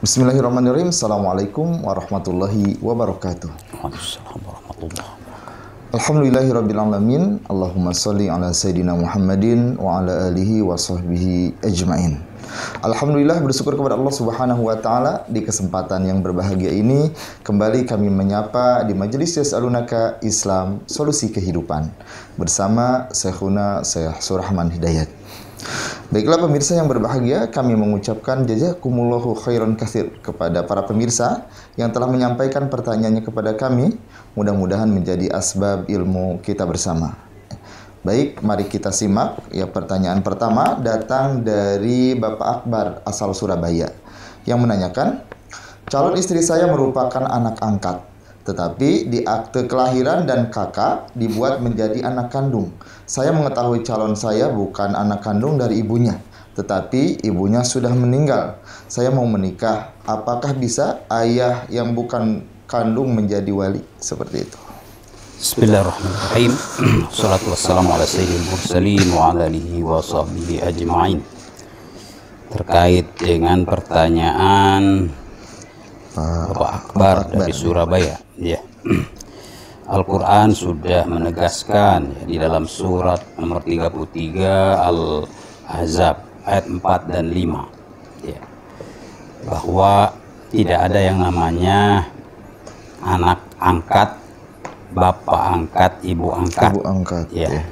Bismillahirrahmanirrahim. Assalamualaikum warahmatullahi wabarakatuh. Waalaikumsalam warahmatullahi wabarakatuh. Alhamdulillahirabbil alamin. Allahumma shalli ala sayidina Muhammadin wa ala alihi wa sahbihi ajmain. Alhamdulillah, bersyukur kepada Allah Subhanahu wa taala di kesempatan yang berbahagia ini kembali kami menyapa di majelis Yas'alunaka Islam Solusi Kehidupan bersama Syekhuna Syekh Surahman Hidayat. Baiklah pemirsa yang berbahagia, kami mengucapkan jazakumullahu khairan katsir kepada para pemirsa yang telah menyampaikan pertanyaannya kepada kami. Mudah-mudahan menjadi asbab ilmu kita bersama. Baik, mari kita simak. Ya, pertanyaan pertama datang dari Bapak Akbar asal Surabaya yang menanyakan, calon istri saya merupakan anak angkat, tetapi di akte kelahiran dan kakak dibuat menjadi anak kandung. Saya mengetahui calon saya bukan anak kandung dari ibunya, tetapi ibunya sudah meninggal. Saya mau menikah, apakah bisa ayah yang bukan kandung menjadi wali? Seperti itu. Bismillahirrahmanirrahim. Wassalatu wassalamu ala sayyidil mursalin wa ala alihi wa sahbihi ajma'in. Terkait dengan pertanyaan Bapak Akbar dari Surabaya, ya. Al-Quran sudah menegaskan, ya, di dalam surat nomor 33 Al-Ahzab ayat 4 dan 5, ya, bahwa tidak ada yang namanya anak angkat, bapak angkat, ibu angkat. Ibu angkat. Ya.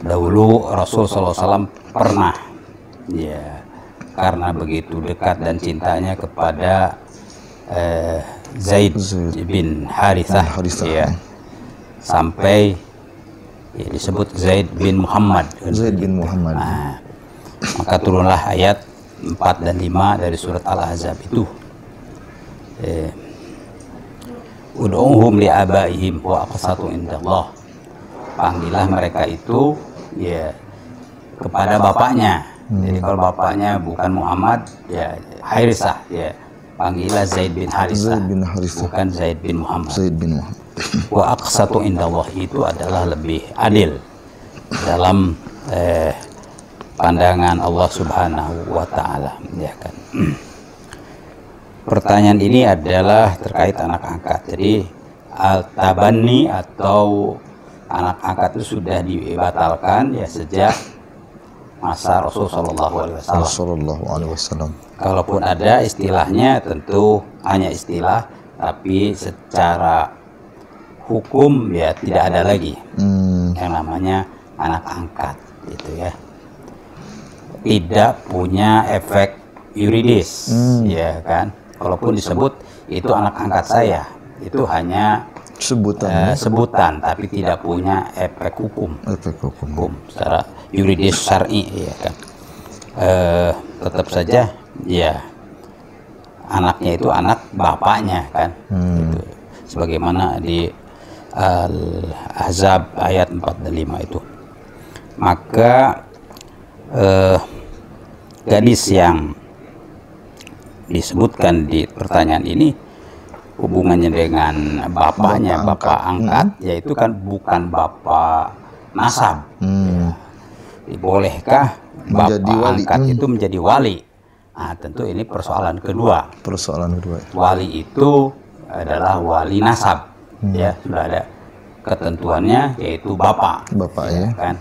Dahulu Rasul SAW pernah, ya, karena begitu dekat dan cintanya kepada Zaid bin Harithah, ya, sampai ya, disebut Zaid bin Muhammad. Zaid bin Muhammad. Nah, maka turunlah ayat 4 dan 5 dari surat Al-Ahzab itu. Ud'uhum li'abaihim wa aqsatu indallah. Panggillah mereka itu, ya, kepada bapaknya. Jadi kalau bapaknya bukan Muhammad, ya Harithah, ya, panggillah Zaid bin Harithah, bukan Zaid bin Muhammad. Zaid bin Muhammad. Wa aqsatu indallah itu adalah lebih adil dalam pandangan Allah Subhanahu wa taala, ya kan. Pertanyaan ini adalah terkait anak angkat. Jadi al-tabanni atau anak angkat itu sudah dibatalkan, ya, sejak masa Rasul sallallahu alaihi wasallam. Kalaupun ada istilahnya, tentu hanya istilah, tapi secara hukum ya tidak ada lagi yang namanya anak angkat, gitu ya. Tidak punya efek yuridis, ya kan. Kalaupun disebut itu anak angkat saya, itu hanya sebutan, tapi tidak punya efek hukum. Hukum secara yuridis syar'i, ya kan. Tetap saja, ya, anaknya itu anak bapaknya, kan. Itu sebagaimana di Al-Ahzab ayat 4 dan 5 itu. Maka gadis yang disebutkan di pertanyaan ini hubungannya dengan bapaknya, bapak angkat, yaitu kan bukan bapak nasab. Ya. Bolehkah bapak angkat itu menjadi wali? Nah, tentu ini persoalan kedua. Wali itu adalah wali nasab, ya, sudah ada ketentuannya, yaitu bapak, ya, kan.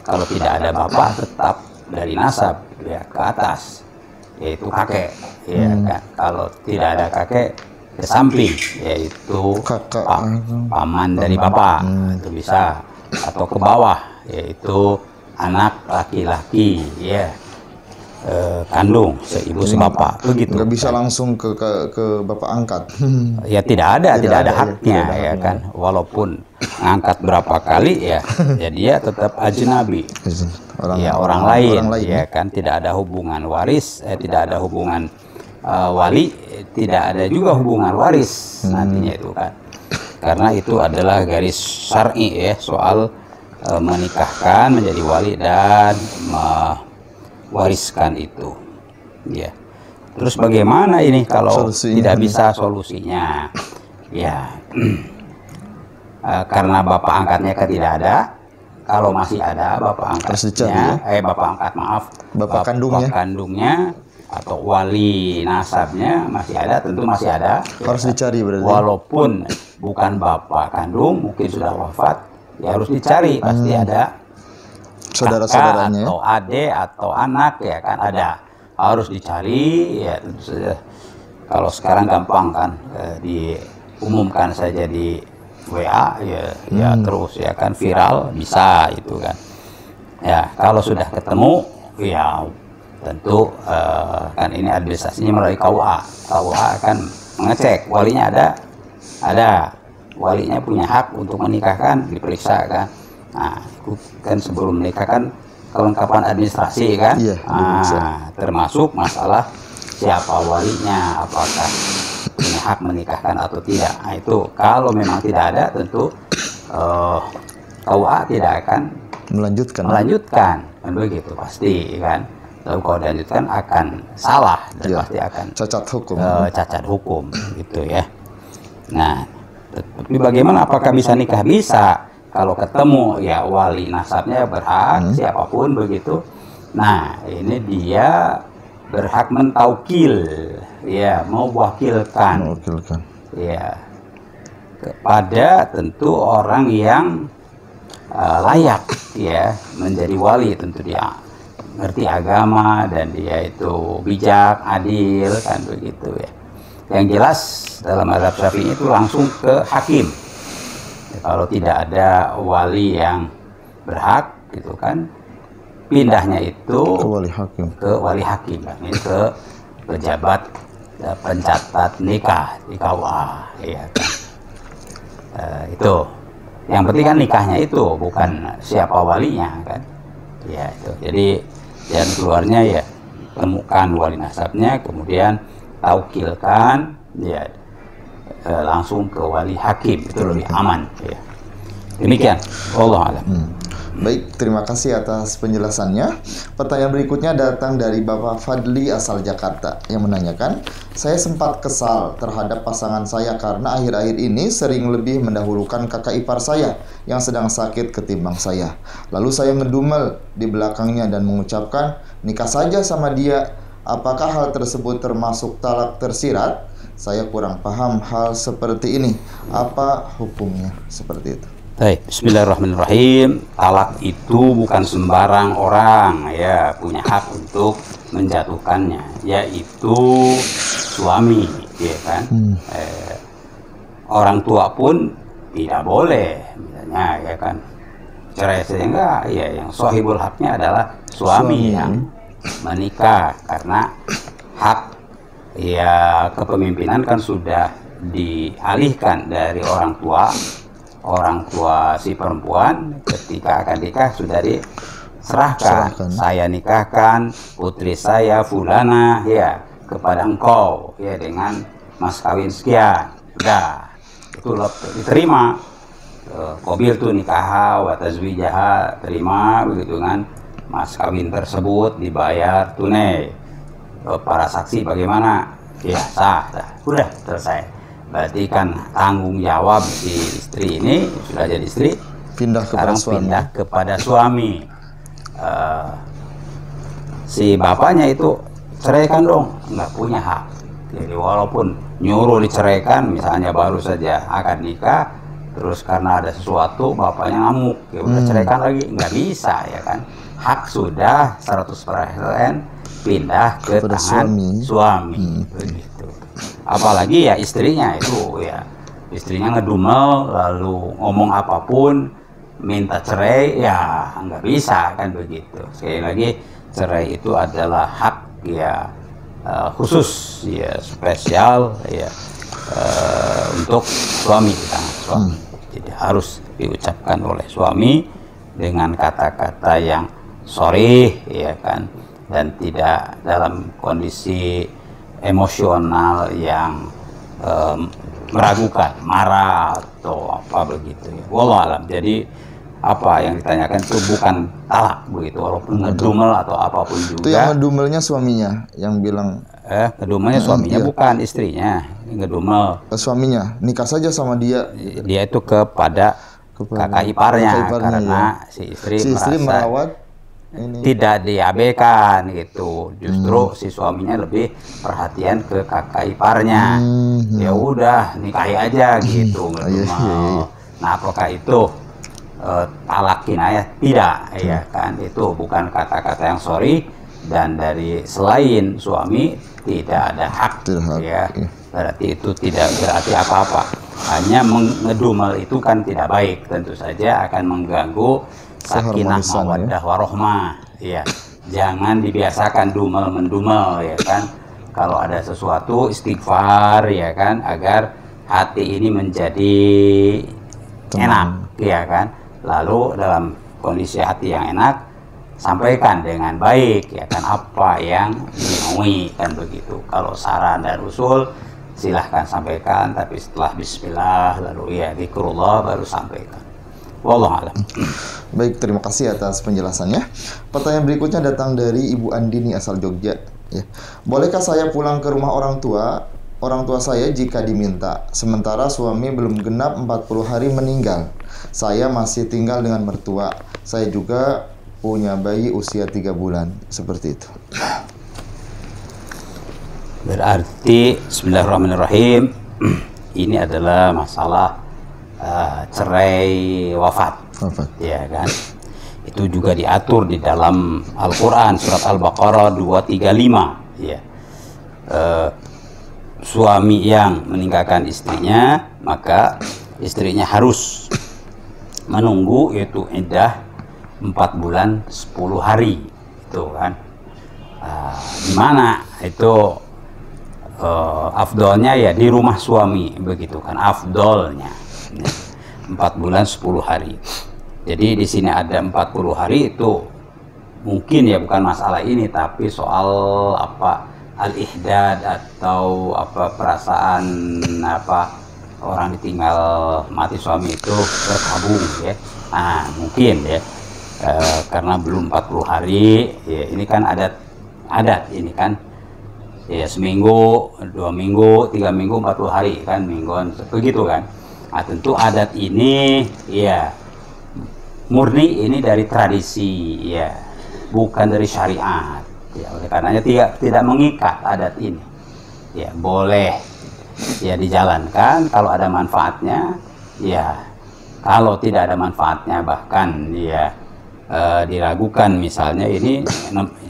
Kalau tidak ada bapak, tetap dari nasab, ya, ke atas, yaitu kakek, ya kan. Kalau tidak ada kakek, ke samping, yaitu paman dari bapak, itu bisa, atau ke bawah, yaitu anak laki-laki, ya, kandung seibu sebapak, begitu. Nggak bisa langsung ke bapak angkat. Ya tidak ada haknya, ya kan. Walaupun ngangkat berapa kali, ya, ya dia tetap ajnabi, orang lain, ya kan. Tidak ada hubungan waris, tidak ada hubungan wali, tidak ada juga hubungan waris nantinya itu, kan. Karena itu adalah garis syar'i, ya, soal menikahkan, menjadi wali dan mewariskan itu, ya. Terus bagaimana ini kalau tidak bisa solusinya? Ya, karena bapak angkatnya kan tidak ada. Kalau masih ada bapak angkatnya, bapak angkat, maaf, bapak kandungnya, atau wali nasabnya masih ada, tentu masih ada. Harus dicari berarti. Walaupun bukan bapak kandung, mungkin sudah wafat, ya harus dicari, pasti ada Saudara-saudaranya. atau adik atau anak, ya kan ada, harus dicari, ya tentu saja. Kalau sekarang gampang kan, diumumkan saja di WA, ya terus ya kan viral, bisa itu kan. Ya kalau sudah ketemu, ya tentu kan ini administrasinya melalui KUA. KUA akan mengecek walinya ada, walinya punya hak untuk menikahkan, diperiksa kan. Nah itu kan sebelum menikah kan kelengkapan administrasi kan. Iya, termasuk masalah siapa walinya, apakah punya hak menikahkan atau tidak. Nah itu kalau memang tidak ada, tentu KUA tidak akan melanjutkan kan begitu pasti kan. Lalu kalau dilanjutkan akan salah dan pasti akan cacat hukum gitu ya. Nah, tapi bagaimana, apakah bisa nikah? Bisa kalau ketemu ya wali nasabnya berhak, siapapun begitu. Nah ini dia berhak mentaukil, ya mewakilkan ya kepada tentu orang yang layak ya menjadi wali. Tentu dia ngerti agama dan dia itu bijak, adil kan begitu ya. Yang jelas dalam mazhab Syafi'i itu langsung ke hakim. Ya, kalau tidak ada wali yang berhak gitu kan, pindahnya itu ke wali hakim kan, ini ke pejabat pencatat nikah di KUA ya kan. Itu yang penting kan nikahnya itu, bukan siapa walinya kan ya itu. Jadi dan keluarnya ya temukan wali nasabnya, kemudian taukilkan ya langsung ke wali hakim, itu lebih aman ya. Demikian, wallahu a'lam. Baik, terima kasih atas penjelasannya. Pertanyaan berikutnya datang dari Bapak Fadli asal Jakarta yang menanyakan, saya sempat kesal terhadap pasangan saya karena akhir-akhir ini sering lebih mendahulukan kakak ipar saya yang sedang sakit ketimbang saya. Lalu saya ngedumel di belakangnya dan mengucapkan nikah saja sama dia. Apakah hal tersebut termasuk talak tersirat? Saya kurang paham hal seperti ini. Apa hukumnya seperti itu? Baik, bismillahirrahmanirrahim. Talak itu bukan sembarang orang ya punya hak untuk menjatuhkannya, yaitu suami ya kan. Orang tua pun tidak boleh misalnya ya kan cerai, sehingga ya yang sahibul haknya adalah suami yang menikah, karena hak ya kepemimpinan kan sudah dialihkan dari orang tua si perempuan. Ketika akan nikah sudah diserahkan, saya nikahkan putri saya fulana ya kepada engkau ya dengan mas kawin sekian, sudah itu diterima. Qabil tu nikaha wa tazwijaha, terima begitu kan, mas kawin tersebut dibayar tunai. Para saksi bagaimana? Ya sah, sudah selesai. Berarti kan tanggung jawab si istri ini sudah jadi istri, pindah kepada suami. Si bapaknya itu ceraikan dong, nggak punya hak. Jadi walaupun nyuruh diceraikan, misalnya baru saja akan nikah, terus karena ada sesuatu bapaknya ngamuk, ya udah ceraikan lagi, nggak bisa ya kan. Hak sudah 100% pindah ke tangan suami begitu. Apalagi ya istrinya itu ya, istrinya ngedumel lalu ngomong apapun minta cerai, ya nggak bisa kan begitu. Sekali lagi, cerai itu adalah hak ya khusus ya, spesial ya untuk suami, di tangan suami. Jadi harus diucapkan oleh suami dengan kata-kata yang sorry ya kan, dan tidak dalam kondisi emosional yang meragukan, marah atau apa begitu ya. Wallahu alam. Jadi apa yang ditanyakan itu bukan talak begitu, walaupun ngedumel atau apapun juga. Itu yang ngedumelnya suaminya yang bilang. Ngedumelnya suaminya, bukan istrinya. Ngedumel Suaminya, nikah saja sama dia. Dia itu kepada kakak iparnya, karena ya. si istri merawat tidak diabaikan gitu. Justru si suaminya lebih perhatian ke kakak iparnya. Ya udah nikahi aja gitu. Nah, apakah itu talakin ayah? Tidak, ya kan? Itu bukan kata-kata yang sorry, dan dari selain suami tidak ada hak, ya. Berarti itu tidak berarti apa-apa. Hanya mengedumel itu kan tidak baik, tentu saja akan mengganggu sakinah mawaddah warohmah, ya. Jangan dibiasakan dumel mendumel, ya kan. Kalau ada sesuatu istighfar, ya kan, agar hati ini menjadi enak, ya kan. Lalu dalam kondisi hati yang enak, sampaikan dengan baik, ya kan, apa yang dimaui, kan begitu. Kalau saran dan usul silahkan sampaikan, tapi setelah bismillah lalu ya zikrullah baru sampaikan. Wallahu a'lam. Baik, terima kasih atas penjelasannya. Pertanyaan berikutnya datang dari Ibu Andini asal Jogja, ya. Bolehkah saya pulang ke rumah orang tua saya jika diminta, sementara suami belum genap 40 hari meninggal? Saya masih tinggal dengan mertua. Saya juga punya bayi usia 3 bulan. Seperti itu. Berarti bismillahirrahmanirrahim, ini adalah masalah cerai wafat, ya kan. Itu juga diatur di dalam Al-Quran surat Al-Baqarah 235, ya. Suami yang meninggalkan istrinya, maka istrinya harus menunggu, yaitu iddah 4 bulan 10 hari, itu kan. Di mana itu afdolnya ya di rumah suami, begitu kan, afdolnya 4 bulan 10 hari. Jadi di sini ada 40 hari, itu mungkin ya bukan masalah ini, tapi soal apa, al-ihdad atau apa, perasaan apa, orang ditinggal mati suami itu berkabung, ya. Nah, mungkin ya karena belum 40 hari, ya, ini kan adat ini kan, ya, seminggu, 2 minggu, 3 minggu, 40 hari kan, mingguan begitu kan. Nah, tentu adat ini ya murni ini dari tradisi, ya, bukan dari syariat, ya. Oleh karenanya tidak mengikat adat ini, ya, boleh ya dijalankan kalau ada manfaatnya, ya. Kalau tidak ada manfaatnya, bahkan ya diragukan, misalnya ini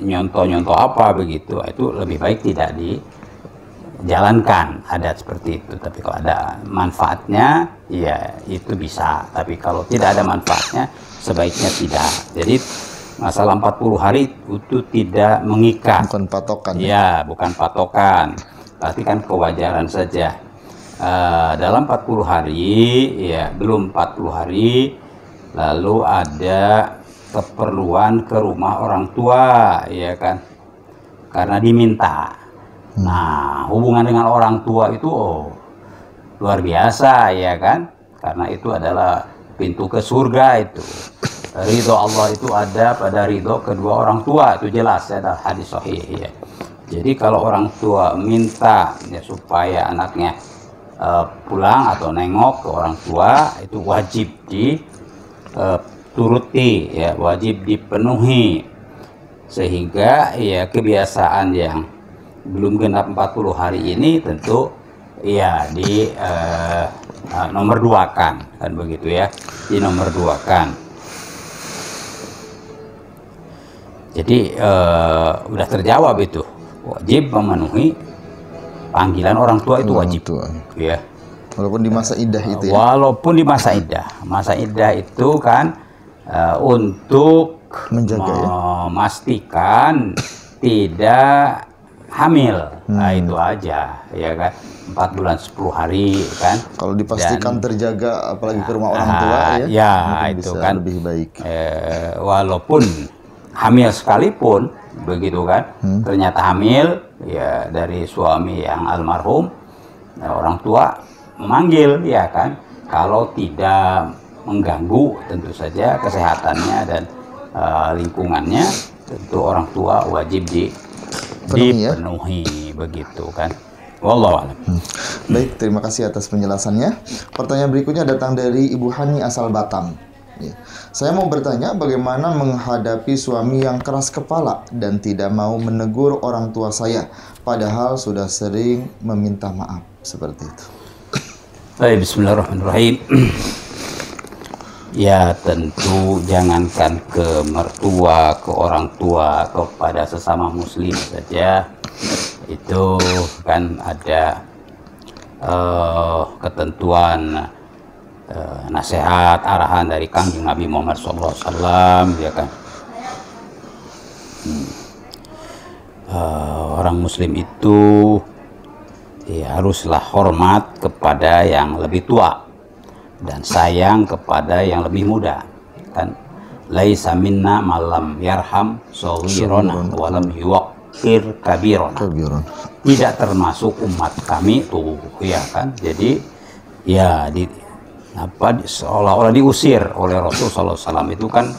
nyontoh apa begitu, itu lebih baik tidak dijalankan adat seperti itu. Tapi kalau ada manfaatnya, ya itu bisa. Tapi kalau tidak ada manfaatnya, sebaiknya tidak. Jadi masalah 40 hari itu tidak mengikat, bukan patokan, ya, bukan patokan, berarti kan kewajaran saja. Dalam 40 hari, ya, belum 40 hari lalu ada keperluan ke rumah orang tua, ya kan, karena diminta. Nah, hubungan dengan orang tua itu luar biasa, ya kan, karena itu adalah pintu ke surga. Itu ridho Allah itu ada pada ridho kedua orang tua, itu jelas, ya, ada hadis sahih, ya. Jadi kalau orang tua minta, ya, supaya anaknya pulang atau nengok ke orang tua, itu wajib turuti, ya, wajib dipenuhi, sehingga ya kebiasaan yang belum genap 40 hari ini tentu ya di nomor 2-kan, kan begitu, ya, di nomor 2-kan. Jadi udah terjawab, itu wajib memenuhi panggilan orang tua, itu wajib, ya, walaupun di masa iddah itu, ya. Walaupun di masa iddah itu kan untuk menjaga, memastikan tidak hamil. Nah, itu aja, ya kan, 4 bulan 10 hari kan. Kalau dipastikan terjaga, apalagi ke rumah orang tua, ya, ya itu kan lebih baik. Walaupun hamil sekalipun, begitu kan, ternyata hamil, ya, dari suami yang almarhum, orang tua memanggil, ya kan, kalau tidak mengganggu tentu saja kesehatannya dan lingkungannya, tentu orang tua wajib dipenuhi, ya, begitu kan. Wallahu a'lam. Baik, terima kasih atas penjelasannya. Pertanyaan berikutnya datang dari Ibu Hani asal Batam, Ya. Saya mau bertanya bagaimana menghadapi suami yang keras kepala dan tidak mau menegur orang tua saya, padahal sudah sering meminta maaf seperti itu. Baik, bismillahirrahmanirrahim. Ya tentu jangankan ke mertua, ke orang tua, kepada sesama muslim saja itu kan ada ketentuan, nasihat, arahan dari Kangjeng Nabi Muhammad SAW, ya kan. Orang muslim itu ya haruslah hormat kepada yang lebih tua dan sayang kepada yang lebih muda, kan. Laisa minna malam yarham shaghirana walam yuwaqqir kabirana. Tidak termasuk umat kami tuh, ya kan. Jadi ya seolah-olah diusir oleh Rasulullah SAW. Itu kan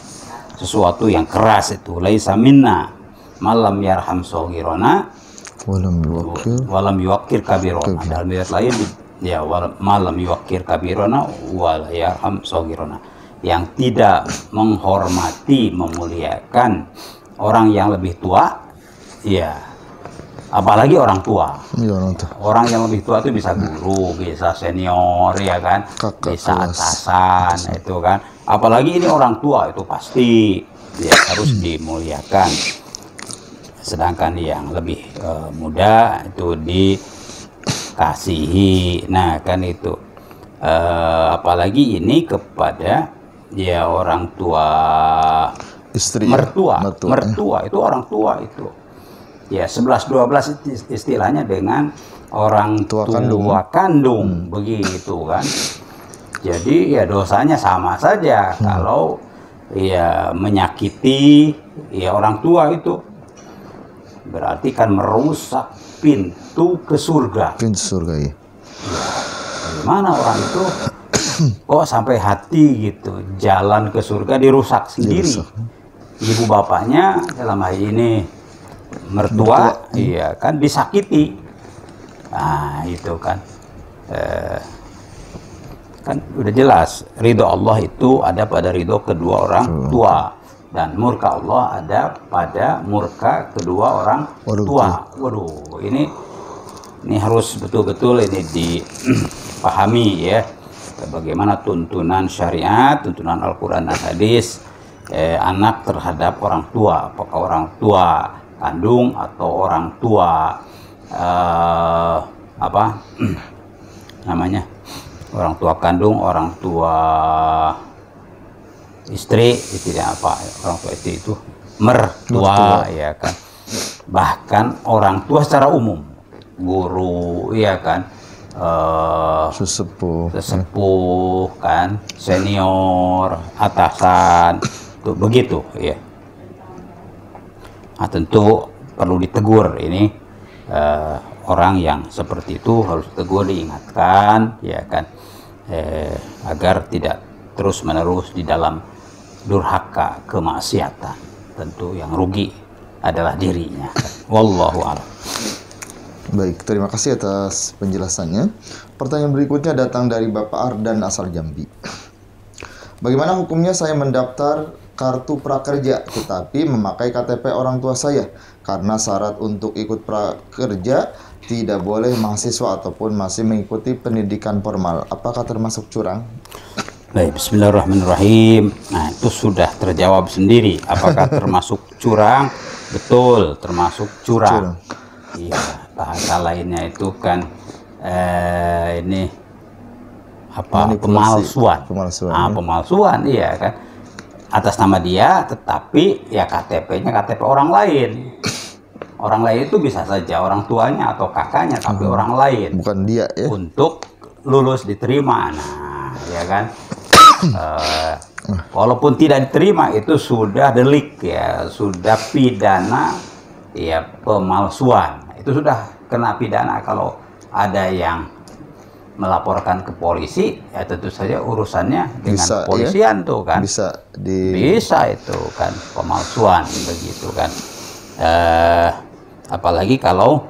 sesuatu yang keras itu. Laisa minna malam yarham shaghirana walam yuwaqqir kabirana. Dalam ayat lain ya malam yuwaqqir kabirana wal yarham shaghirana, yang tidak menghormati, memuliakan orang yang lebih tua, ya apalagi orang tua. Orang yang lebih tua itu bisa guru, bisa senior, ya kan, bisa atasan, itu kan. Apalagi ini orang tua, itu pasti ya harus dimuliakan. Sedangkan yang lebih muda itu dikasihi. Nah kan itu apalagi ini kepada ya orang tua, istri, mertua itu orang tua itu. Ya 11-12 istilahnya dengan orang tua kandung, begitu kan. Jadi ya dosanya sama saja kalau ya menyakiti ya orang tua itu. Berarti kan merusak pintu ke surga. Ya, bagaimana orang itu kok sampai hati gitu, jalan ke surga dirusak sendiri. Ibu bapaknya dalam hal ini mertua, iya kan, disakiti. Nah itu kan kan udah jelas ridho Allah itu ada pada ridho kedua orang tua, dan murka Allah ada pada murka kedua orang tua. Waduh, ini harus betul-betul ini dipahami ya, bagaimana tuntunan syariat, tuntunan Al-Quran dan hadis anak terhadap orang tua, apakah orang tua kandung atau orang tua apa namanya, orang tua kandung, orang tua istri, itu apa, orang tua istri itu mertua, ya kan. Bahkan orang tua secara umum, guru, ya kan, sesepuh kan, senior, atasan, tuh begitu ya. Nah, tentu perlu ditegur ini orang yang seperti itu, harus ditegur, diingatkan, ya kan, agar tidak terus menerus di dalam durhaka, kemaksiatan. Tentu yang rugi adalah dirinya. Wallahu a'lam. Baik, terima kasih atas penjelasannya. Pertanyaan berikutnya datang dari Bapak Ardan asal Jambi. Bagaimana hukumnya saya mendaftar kartu prakerja tetapi memakai KTP orang tua saya, karena syarat untuk ikut prakerja tidak boleh mahasiswa ataupun masih mengikuti pendidikan formal. Apakah termasuk curang? Baik, bismillahirrahmanirrahim. Nah, itu sudah terjawab sendiri. Apakah termasuk curang? Betul, termasuk curang. Iya, bahasa lainnya itu kan ini apa? Pemalsuan. Pemalsuan, iya kan. Atas nama dia, tetapi ya KTP-nya KTP orang lain. Orang lain itu bisa saja orang tuanya atau kakaknya, tapi orang lain. Bukan dia ya. Untuk lulus diterima. Nah, ya kan. Walaupun tidak diterima itu sudah delik ya, sudah pidana ya, pemalsuan. Itu sudah kena pidana. Kalau ada yang melaporkan ke polisi, ya tentu saja urusannya dengan bisa, kepolisian, ya? Tuh kan bisa itu kan pemalsuan begitu kan. Apalagi kalau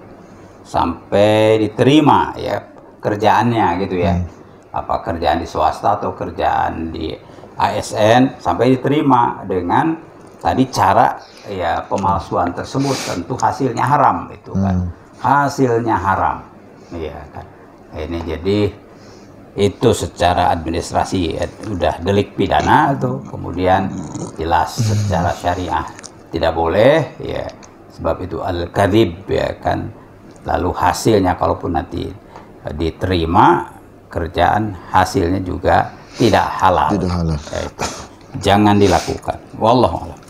sampai diterima ya kerjaannya gitu ya, apa kerjaan di swasta atau kerjaan di ASN sampai diterima dengan tadi cara ya pemalsuan tersebut tentu hasilnya haram itu kan. Hasilnya haram. Iya kan. Ini jadi itu secara administrasi udah delik pidana tuh, kemudian jelas secara syariah tidak boleh ya, sebab itu al-kadzib ya kan. Lalu hasilnya kalaupun nanti diterima kerjaan, hasilnya juga tidak halal. Tidak halal. Ya, itu. Jangan dilakukan. Wallahu a'lam.